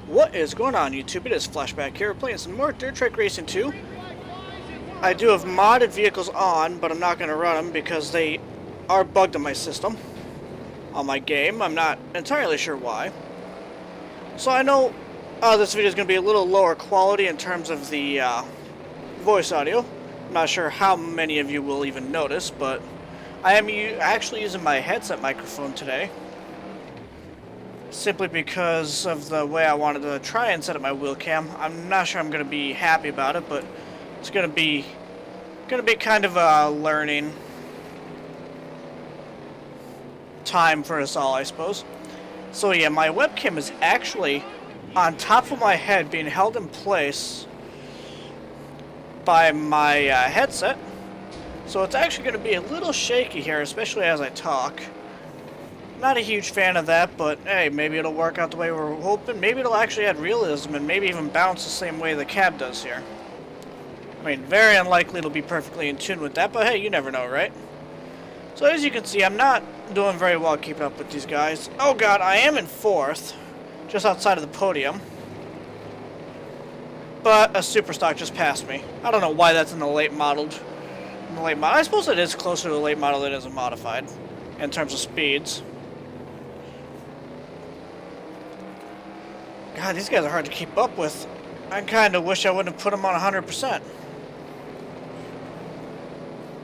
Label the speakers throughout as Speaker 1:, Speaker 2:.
Speaker 1: What is going on, YouTube? It is Flashback here. We're playing some more Dirt Track Racing 2. I do have modded vehicles on, but I'm not going to run them because they are bugged on my system, on my game. I'm not entirely sure why. So I know this video is going to be a little lower quality in terms of the voice audio. I'm not sure how many of you will even notice, but I am actually using my headset microphone today. Simply because of the way I wanted to try and set up my Wheelcam. I'm not sure I'm going to be happy about it, but it's going to be kind of a learning time for us all, I suppose. So yeah, my webcam is actually on top of my head, being held in place by my headset. So it's actually going to be a little shaky here, especially as I talk. Not a huge fan of that, but hey, maybe it'll work out the way we're hoping. Maybe it'll actually add realism and maybe even bounce the same way the cab does here. I mean, very unlikely it'll be perfectly in tune with that, but hey, you never know, right? So as you can see, I'm not doing very well keeping up with these guys. Oh god, I am in fourth, just outside of the podium. But a super stock just passed me. I don't know why that's in the late model. I suppose it is closer to the late model than it is a modified in terms of speeds. God, these guys are hard to keep up with. I kind of wish I wouldn't have put them on 100%.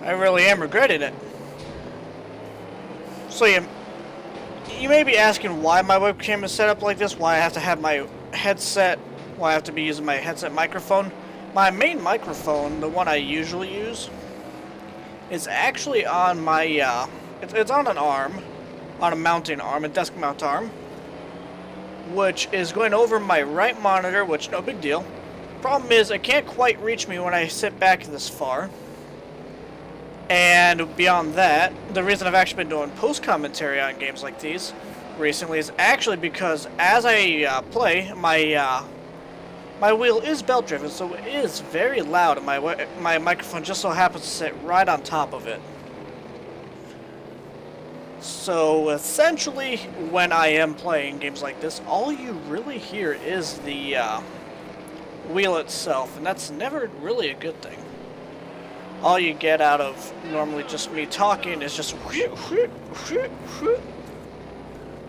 Speaker 1: I really am regretting it. So you may be asking why my webcam is set up like this, why I have to have my headset, why I have to be using my headset microphone. My main microphone, the one I usually use, is actually on my, it's on an arm, on a mounting arm, a desk mount arm, which is going over my right monitor, which no big deal. Problem is, it can't quite reach me when I sit back this far. And beyond that, the reason I've actually been doing post commentary on games like these recently is actually because as I play, my wheel is belt driven, so it is very loud, and my microphone just so happens to sit right on top of it. So essentially, when I am playing games like this, all you really hear is the wheel itself, and that's never really a good thing. All you get out of normally just me talking is just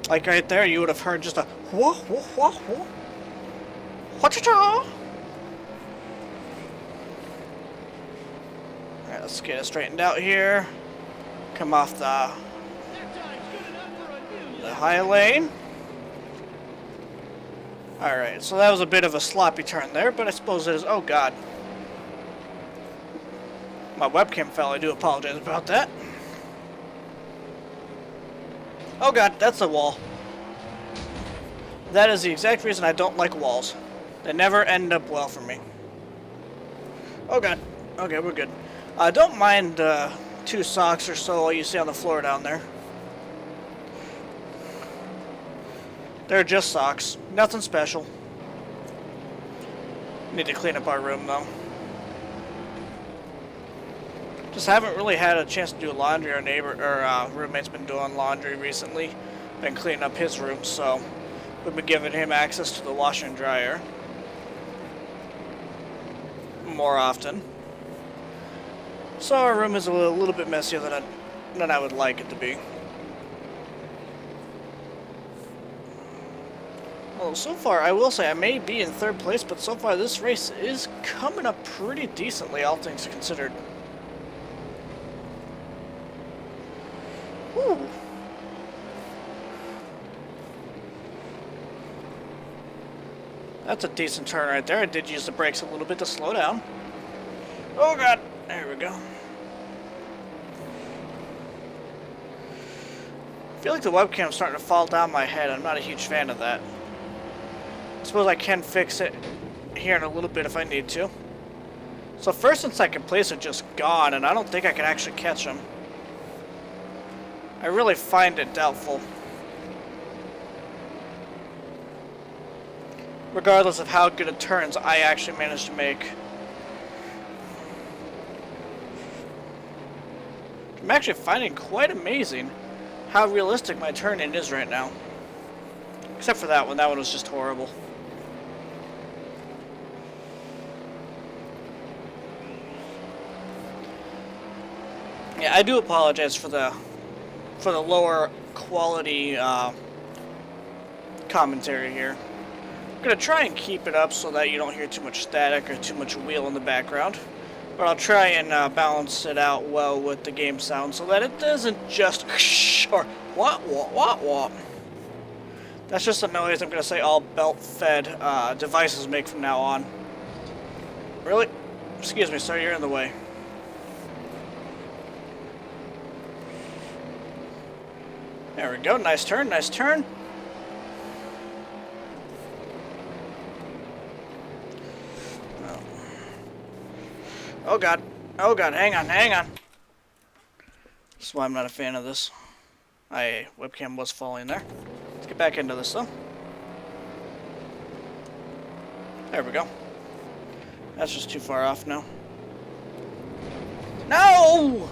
Speaker 1: like right there, you would have heard just a whoa whoa whoa whoa. Alright, let's get it straightened out here. Come off the high lane. Alright, so that was a bit of a sloppy turn there, but I suppose it is. Oh god. My webcam fell, I do apologize about that. Oh god, that's a wall. That is the exact reason I don't like walls. They never end up well for me. Oh god. Okay, we're good. Don't mind 2 socks or so you see on the floor down there. They're just socks. Nothing special. Need to clean up our room though. Just haven't really had a chance to do laundry. Our roommate's been doing laundry recently. Been cleaning up his room, so we've been giving him access to the washer and dryer more often. So our room is a little bit messier than I would like it to be. Well, so far, I will say I may be in 3rd place, but so far this race is coming up pretty decently, all things considered. Whew. That's a decent turn right there. I did use the brakes a little bit to slow down. Oh god, there we go. I feel like the webcam's starting to fall down my head. I'm not a huge fan of that. I suppose I can fix it here in a little bit if I need to. So 1st and 2nd place are just gone, and I don't think I can actually catch them. I really find it doubtful. Regardless of how good of turns I actually managed to make. I'm actually finding quite amazing how realistic my turn-in is right now. Except for that one was just horrible. Yeah, I do apologize for the lower quality commentary here. I'm gonna try and keep it up so that you don't hear too much static or too much wheel in the background. But I'll try and balance it out well with the game sound so that it doesn't just or what. That's just a noise I'm gonna say all belt-fed devices make from now on. Really? Excuse me, sir, you're in the way. There we go, nice turn, nice turn. Oh god, hang on. That's why I'm not a fan of this. My webcam was falling there. Let's get back into this though. There we go. That's just too far off now. No!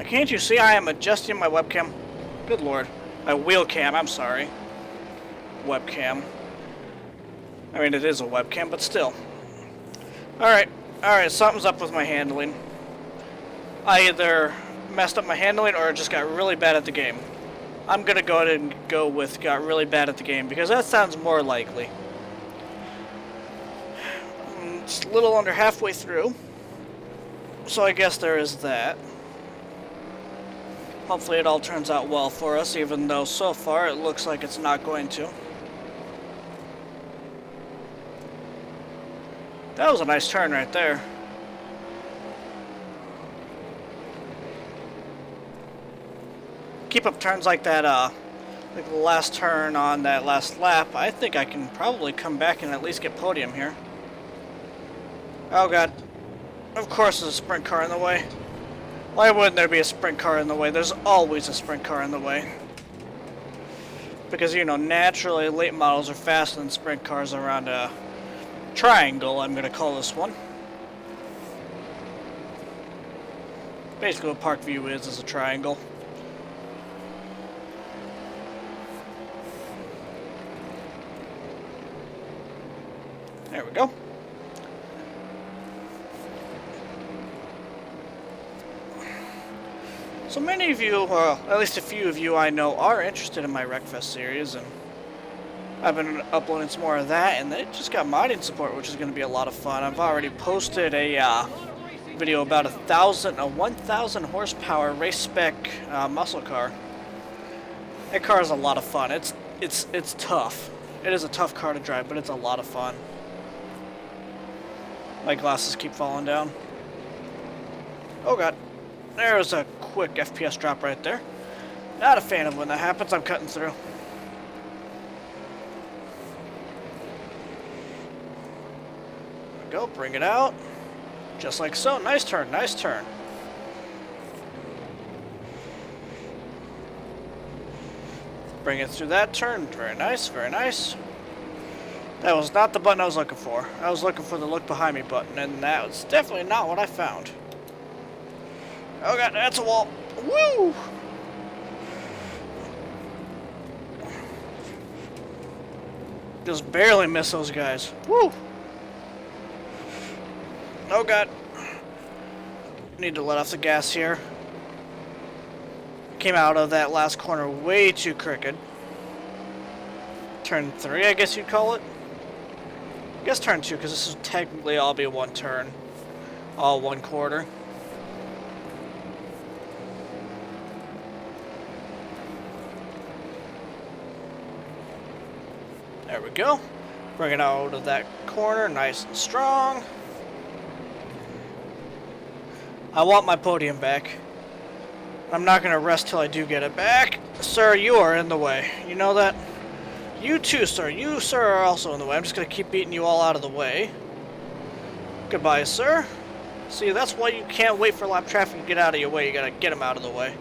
Speaker 1: Can't you see I am adjusting my webcam? Good lord. My Wheelcam, I'm sorry. Webcam. I mean, it is a webcam, but still. Alright, something's up with my handling. I either messed up my handling or just got really bad at the game. I'm gonna go ahead and go with got really bad at the game because that sounds more likely. It's a little under halfway through, so I guess there is that. Hopefully it all turns out well for us, even though so far it looks like it's not going to. That was a nice turn right there. Keep up turns like that, like the last turn on that last lap, I think I can probably come back and at least get podium here. Oh god. Of course there's a sprint car in the way. Why wouldn't there be a sprint car in the way? There's always a sprint car in the way. Because, you know, naturally late models are faster than sprint cars around a triangle, I'm going to call this one. Basically what Park View is a triangle. There we go. So many of you, well, at least a few of you I know, are interested in my Wreckfest series, and I've been uploading some more of that, and they just got modding support, which is going to be a lot of fun. I've already posted a video about a 1,000 horsepower race spec muscle car. That car is a lot of fun. It's tough. It is a tough car to drive, but it's a lot of fun. My glasses keep falling down. Oh god. There's a quick FPS drop right there. Not a fan of when that happens. I'm cutting through. There we go. Bring it out. Just like so. Nice turn. Nice turn. Bring it through that turn. Very nice. Very nice. That was not the button I was looking for. I was looking for the look behind me button, and that was definitely not what I found. Oh god, that's a wall. Woo! Just barely miss those guys. Woo! Oh god. Need to let off the gas here. Came out of that last corner way too crooked. Turn 3, I guess you'd call it. I guess turn 2, because this is technically all be one turn. All one quarter. There we go. Bring it out of that corner, nice and strong. I want my podium back. I'm not going to rest till I do get it back. Sir, you are in the way. You know that? You too, sir. You, sir, are also in the way. I'm just going to keep beating you all out of the way. Goodbye, sir. See, that's why you can't wait for lap traffic to get out of your way. You got to get them out of the way.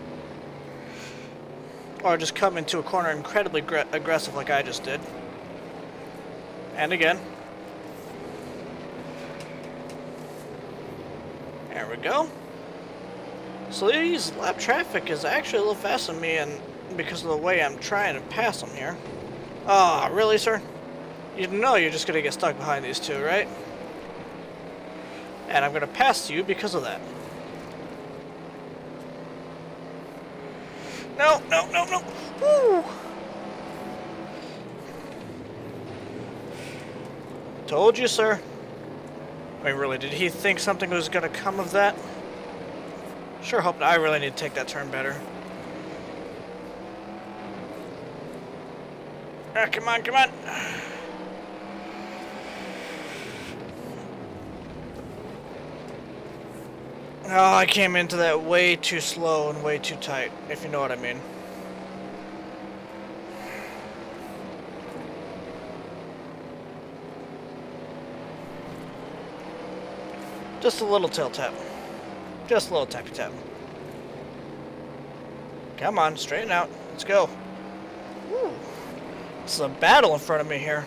Speaker 1: Or just come into a corner incredibly aggressive like I just did. And again. There we go. So these lap traffic is actually a little faster than me, and because of the way I'm trying to pass them here. Ah, oh, really, sir? You know you're just gonna get stuck behind these two, right? And I'm gonna pass you because of that. No, no, no, no. Woo! Told you, sir. Wait, really, did he think something was gonna come of that? Sure hope not. I really need to take that turn better. Ah, come on, come on. Oh, I came into that way too slow and way too tight, if you know what I mean. Just a little tilt tap. Just a little tappy tap. Come on, straighten out. Let's go. Woo. This is a battle in front of me here.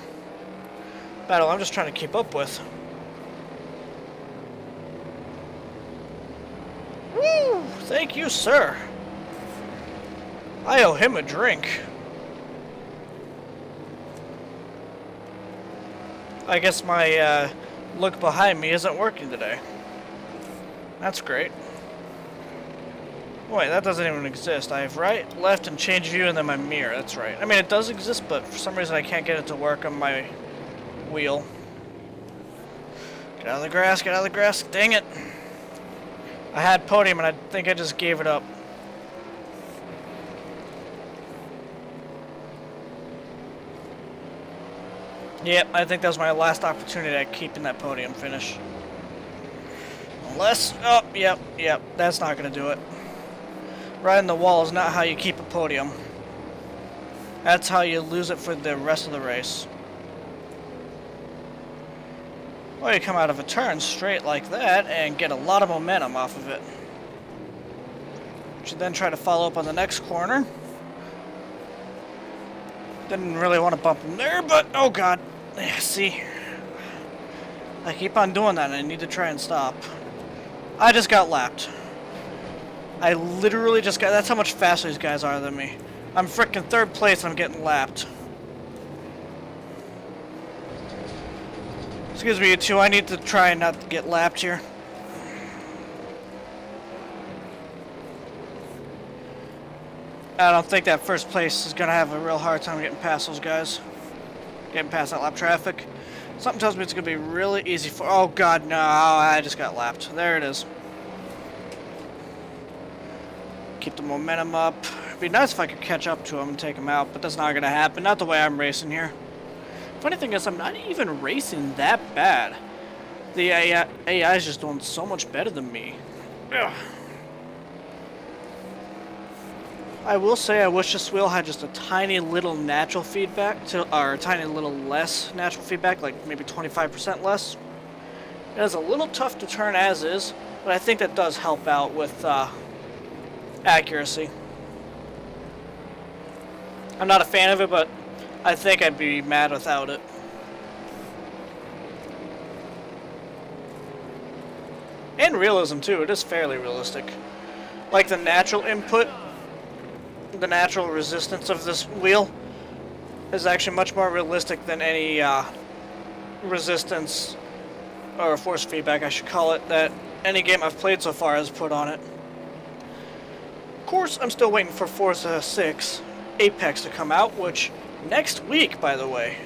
Speaker 1: Battle I'm just trying to keep up with. Woo! Thank you, sir. I owe him a drink. I guess my look behind me isn't working today. That's great. Wait, that doesn't even exist. I have right, left, and change view, and then my mirror. That's right. I mean, it does exist, but for some reason I can't get it to work on my wheel. Get out of the grass, get out of the grass. Dang it. I had podium, and I think I just gave it up. Yep, I think that was my last opportunity at keeping that podium finish. Unless, oh, yep, that's not going to do it. Riding the wall is not how you keep a podium. That's how you lose it for the rest of the race. Or you come out of a turn straight like that and get a lot of momentum off of it. You should then try to follow up on the next corner. Didn't really want to bump him there, but oh god. See, I keep on doing that and I need to try and stop. I just got lapped. I literally just got, that's how much faster these guys are than me. I'm frickin' third place and I'm getting lapped. Excuse me, you two, I need to try and not get lapped here. I don't think that first place is gonna have a real hard time getting past those guys. Getting past that lap traffic. Something tells me it's gonna be really easy for, oh god, no, I just got lapped. There it is. Keep the momentum up. It'd be nice if I could catch up to him and take him out, but that's not gonna happen. Not the way I'm racing here. Funny thing is, I'm not even racing that bad. The AI is just doing so much better than me. Ugh. I will say I wish this wheel had just a tiny little natural feedback, or a tiny little less natural feedback, like maybe 25% less. It is a little tough to turn as is, but I think that does help out with accuracy. I'm not a fan of it, but I think I'd be mad without it. And realism too, it is fairly realistic. Like the natural input, the natural resistance of this wheel is actually much more realistic than any resistance or force feedback, I should call it, that any game I've played so far has put on it. Of course, I'm still waiting for Forza 6 Apex to come out, which next week, by the way.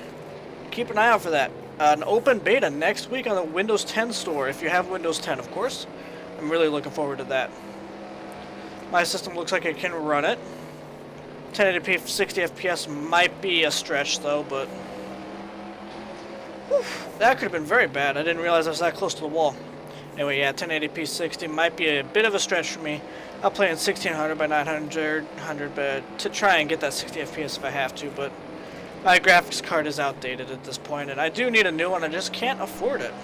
Speaker 1: Keep an eye out for that. An open beta next week on the Windows 10 store, if you have Windows 10, of course. I'm really looking forward to that. My system looks like it can run it. 1080p 60 FPS might be a stretch though, but whew, that could have been very bad. I didn't realize I was that close to the wall. Anyway, yeah, 1080p 60 might be a bit of a stretch for me. I'll play in 1600 by 900, but to try and get that 60 FPS if I have to, but my graphics card is outdated at this point, and I do need a new one. I just can't afford it.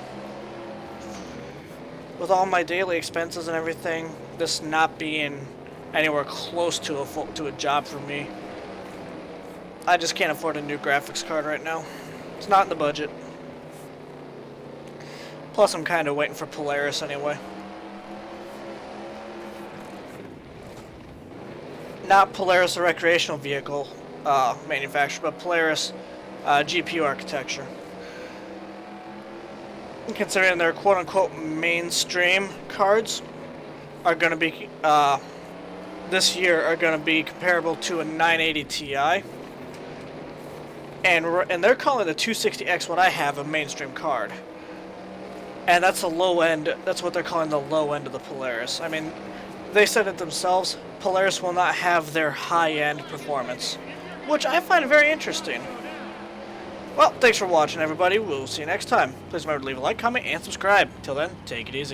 Speaker 1: With all my daily expenses and everything, this not being anywhere close to a job for me, I just can't afford a new graphics card right now. It's not in the budget. Plus, I'm kind of waiting for Polaris anyway. Not Polaris, a recreational vehicle manufacturer, but Polaris GPU architecture. Considering their quote-unquote mainstream cards are going to be this year are going to be comparable to a 980 Ti. And they're calling the 260X what I have a mainstream card. And that's a low end, that's what they're calling the low end of the Polaris. I mean, they said it themselves, Polaris will not have their high-end performance, which I find very interesting. Well, thanks for watching, everybody. We'll see you next time. Please remember to leave a like, comment, and subscribe. Till then, take it easy.